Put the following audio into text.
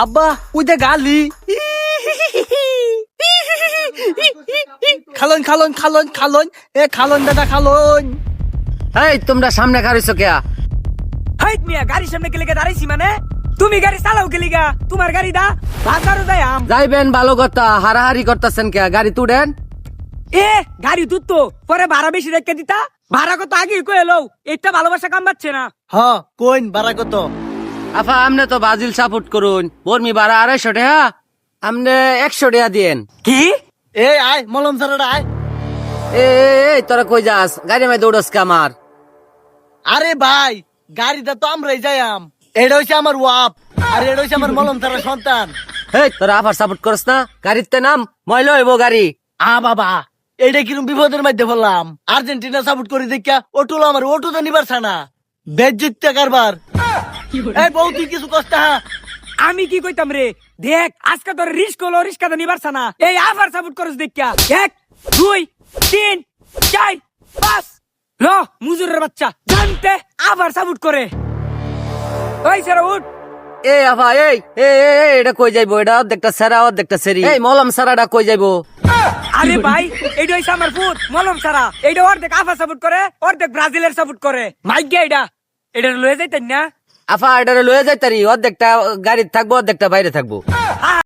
আব্বা ওই যে গালি খালন খালন খালন খালন এ খালন দাদা খালন। এই তোমরা সামনে গাড়িছো কেয়া? হাইট মিয়া গাড়ির সামনে কে লেগে দাঁড়াইছি মানে? তুমি গাড়ি চালাও কে লিগা? তোমার গাড়ি দা বাজারও দেয় আম। যাইবেন ভালো কথা, হারাহারি করতেছেন কেয়া? গাড়ি তুড়েন। এ গাড়ি দুধ তো পরে ভাড়া বেশি রেখে দিতা। ভাড়া কত আগে কয়ে এলো, এটা ভালোবাসা কাম পাচ্ছে না। হ কোন বারা কত? আফা আমনে তো বাজিল সাপোর্ট করুন, বর্মি ভাড়া 250 টাকা, আমনে 100 টাকা দিয়েন। কি? এ আয় মলম সারাটা আয়। এই তোরা কই যাস? গাড়ি মে দৌড়স কে আমার? আরে ভাই গাড়িটা তো আমরাই যাইয়াম, এটা হইছে আমার ওয়াপ আর এটা হইছে আমার মলম সারা সন্তান। এই তোরা আফার সাপোর্ট করস না? গাড়িতে নাম, ময়লা হইব গাড়ি। বাবা এটা কিরম বিপদের মধ্যে বললাম, আর্জেন্টিনা সাপোর্ট করে দেখিয়া ওটুলো আমার ওটু তো নিবার না বেজ্জিত কারবার। এই বউ তুই কিছু কষ্ট হা? আমি কি কইতাম রে, দেখ আজকে তোর রিস্ক হলো, রিস্কাতে নিবারছ না। এই আবার সাপোর্ট করস দেখিয়া 1 2 3 4 5 ল মুজুরের বাচ্চা জানতে আবার সাপোর্ট করে। ওই সারা উঠ। এই আফা এই এটা কই যাইবো? এটা অর্ধেকটা সেরা অর্ধেকটা সেরি। এই মলম সারাটা কই যাইবো? আরে ভাই এইটা হইছে আমার ফুট মলম সারা। এইটা অর্ধেক আফা সাপোর্ট করে, অর্ধেক ব্রাজিলের সাপোর্ট করে। মাইক এটা লয়ে যাইতেন না? আফা এটারে লয়ে যাইতারি, অর্ধেকটা গাড়ি থাকবো অর্ধেকটা বাইরে থাকবো।